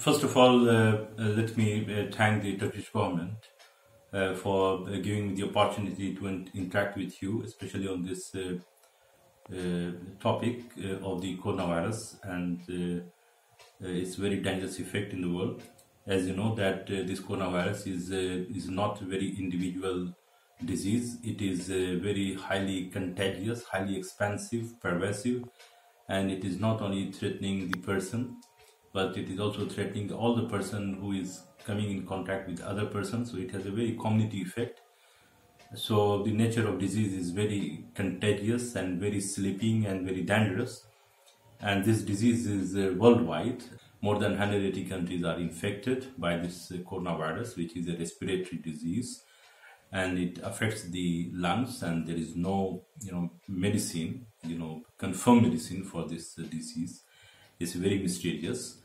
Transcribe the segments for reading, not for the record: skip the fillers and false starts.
First of all, let me thank the Turkish government for giving me the opportunity to interact with you, especially on this topic of the coronavirus and its very dangerous effect in the world. As you know, that this coronavirus is not a very individual disease. It is very highly contagious, highly expansive, pervasive, and it is not only threatening the person, but it is also threatening all the person who is coming in contact with other persons. So it has a very community effect. So the nature of disease is very contagious and very sleeping and very dangerous. And this disease is worldwide. More than 180 countries are infected by this coronavirus, which is a respiratory disease, and it affects the lungs. And there is no, medicine, confirmed medicine for this disease. It's a very mysterious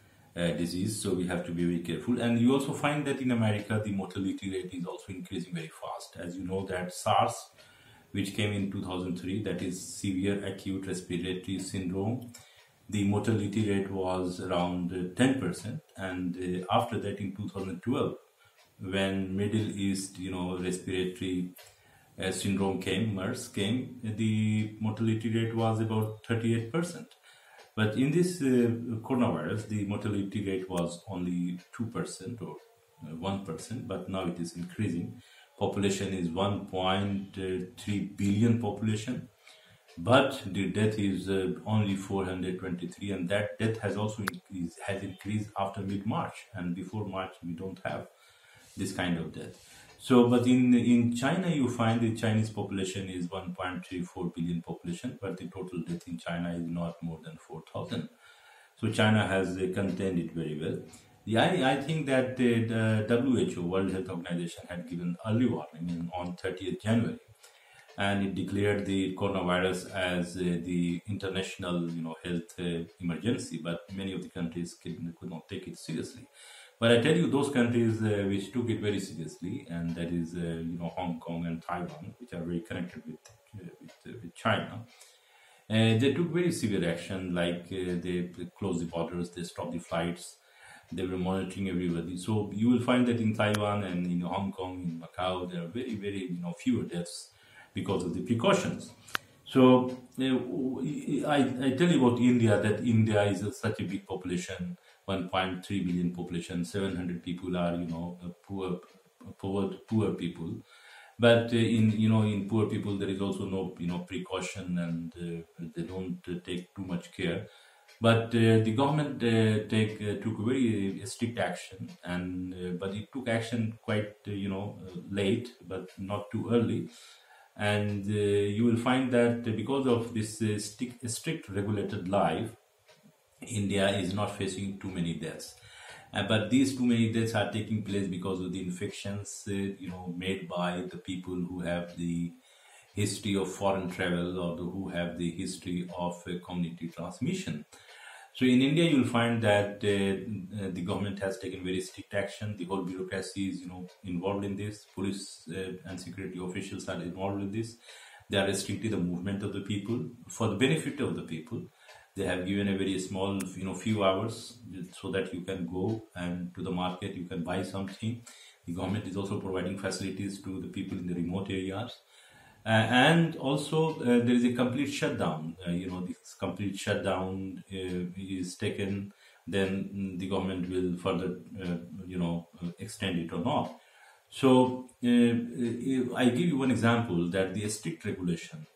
disease, so we have to be very careful. And you also find that in America, the mortality rate is also increasing very fast. As you know, that SARS, which came in 2003, that is severe acute respiratory syndrome, the mortality rate was around 10%. And after that, in 2012, when Middle East, respiratory syndrome came, MERS came, the mortality rate was about 38%. But in this coronavirus, the mortality rate was only 2% or 1%, but now it is increasing. Population is 1.3 billion population, but the death is only 423, and that death has also increased after mid-March, and before March we don't have this kind of death. So, but in China, you find the Chinese population is 1.34 billion population, but the total death in China is not more than 4,000. So China has contained it very well. Yeah, I think that the WHO, World Health Organization, had given early warning on 30th January, and it declared the coronavirus as the international, health emergency. But many of the countries could not take it seriously. But I tell you, those countries which took it very seriously, and that is, Hong Kong and Taiwan, which are very connected with China, they took very severe action, like they closed the borders, they stopped the flights, they were monitoring everybody. So you will find that in Taiwan and in Hong Kong, in Macau, there are very, very, fewer deaths because of the precautions. So I tell you about India, that India is such a big population, 1.3 billion population, 700 people are, poor people. But in poor people, there is also no, precaution, and they don't take too much care. But the government took very strict action, and but it took action quite, late, but not too early. And you will find that because of this strict regulated life, India is not facing too many deaths. But these too many deaths are taking place because of the infections, made by the people who have the history of foreign travel, or who have the history of community transmission. So in India, you'll find that the government has taken very strict action. The whole bureaucracy is, involved in this. Police and security officials are involved in this. They are restricting the movement of the people for the benefit of the people. They have given a very small, few hours so that you can go and to the market, you can buy something. The government is also providing facilities to the people in the remote areas. And also there is a complete shutdown. This complete shutdown is taken, then the government will further, extend it or not. So I give you one example, that the strict regulation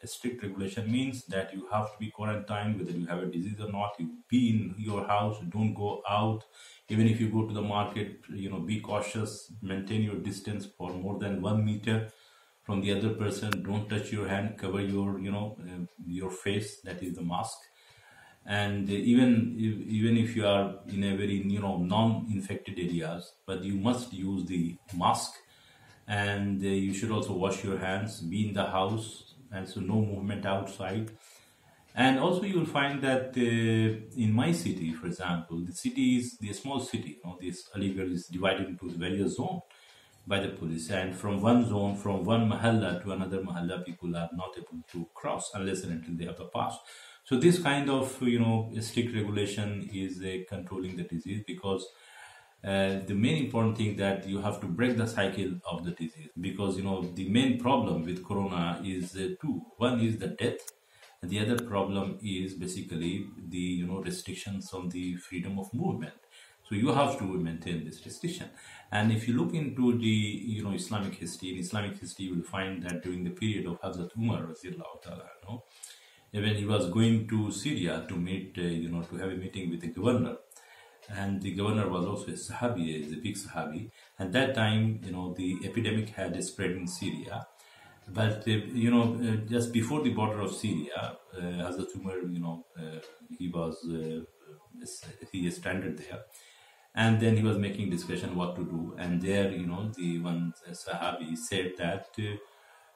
means that you have to be quarantined whether you have a disease or not. You be in your house, don't go out. Even if you go to the market, be cautious, maintain your distance for more than 1 meter from the other person. Don't touch your hand, cover your, your face, that is the mask. And even if you are in a very, non-infected areas, but you must use the mask, and you should also wash your hands, be in the house, and so no movement outside. And also you will find that in my city, for example, the city is the small city. This Aligarh is divided into various zones by the police, and from one zone, from one mahalla to another mahalla, people are not able to cross unless and until they have the pass. So this kind of strict regulation is controlling the disease, because the main important thing that you have to break the cycle of the disease, because the main problem with corona is two. One is the death, and the other problem is basically the restrictions on the freedom of movement. So you have to maintain this restriction. And if you look into the Islamic history, in Islamic history you will find that during the period of Hazrat Umar, when he was going to Syria to meet, to have a meeting with the governor, and the governor was also a Sahabi, is a big Sahabi. At that time, the epidemic had spread in Syria. But, just before the border of Syria, Hazrat Umar, he stranded there. And then he was making discussion what to do. And there, the one Sahabi said that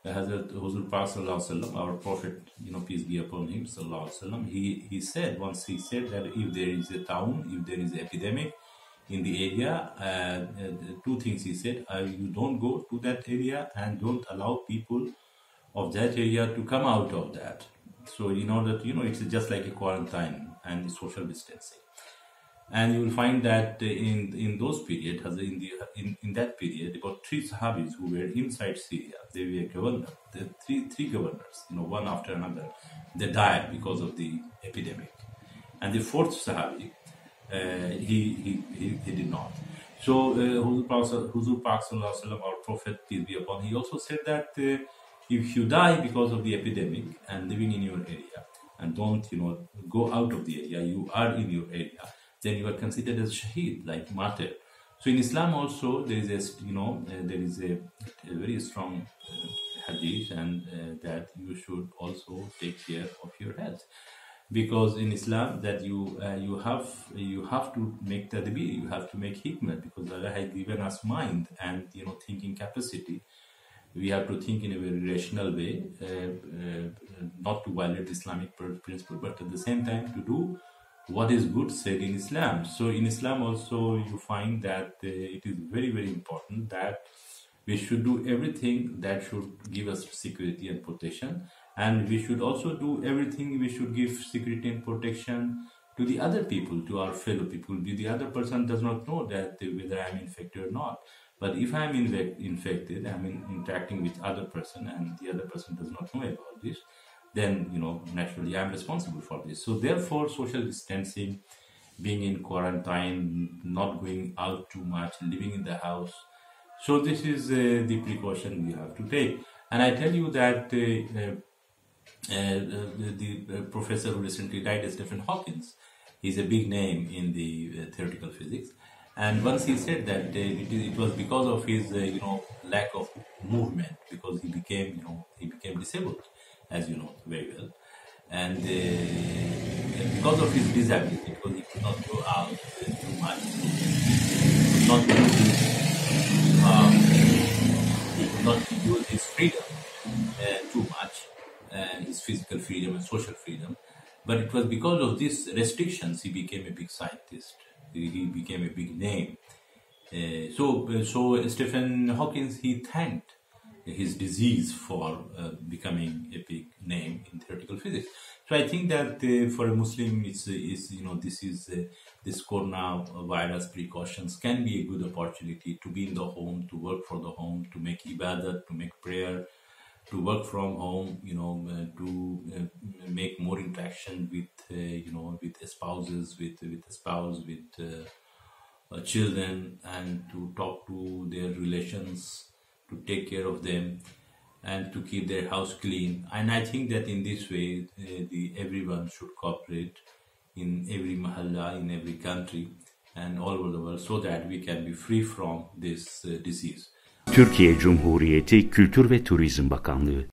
Hazrat Huzur Pak Sallallahu Alaihi Wasallam, our Prophet, peace be upon him, Sallallahu Alaihi Wasallam, he said that if there is a town, if there is an epidemic in the area, two things he said: you don't go to that area and don't allow people of that area to come out of that. So in order to, it's just like a quarantine and social distancing. And you will find that in those periods, in that period, about 3 Sahabis who were inside Syria, they were governors, the three governors, one after another, they died because of the epidemic. And the 4th Sahabi, he did not. So Huzur Pak Sallallahu Alaihi Wasallam, our Prophet, peace be upon him, he also said that if you die because of the epidemic and living in your area and don't go out of the area, you are in your area, then you are considered as shaheed, like martyr. So in Islam also there is a very strong hadith, and that you should also take care of your health, because in Islam that you have to make tadbir, you have to make hikmah, because Allah has given us mind and thinking capacity. We have to think in a very rational way, not to violate Islamic principle, but at the same time to do what is good said in Islam. So in Islam also you find that it is very, very important that we should do everything that should give us security and protection, and we should also do everything, we should give security and protection to the other people, to our fellow people. The other person does not know that whether I am infected or not. But if I am infected, I am interacting with other person and the other person does not know about this, then naturally I am responsible for this. So therefore, social distancing, being in quarantine, not going out too much, living in the house. So this is the precaution we have to take. And I tell you that the professor who recently died, Stephen Hawking, he's a big name in the theoretical physics. And once he said that it was because of his lack of movement, because he became disabled, as you know very well, and because of his disability, because he could not go out too much, he could not use his freedom too much, his physical freedom and social freedom. But it was because of these restrictions he became a big scientist. He became a big name. So Stephen Hawking, he thanked his disease for becoming a big name in theoretical physics. So I think that for a Muslim, this coronavirus precautions can be a good opportunity to be in the home, to work for the home, to make ibadat, to make prayer, to work from home, to make more interaction with spouses, with a spouse, with children, and to talk to their relations, to take care of them, and to keep their house clean. And I think that in this way, everyone should cooperate in every mahalla, in every country, and all over the world, so that we can be free from this disease. Türkiye Cumhuriyeti Kültür ve Turizm Bakanlığı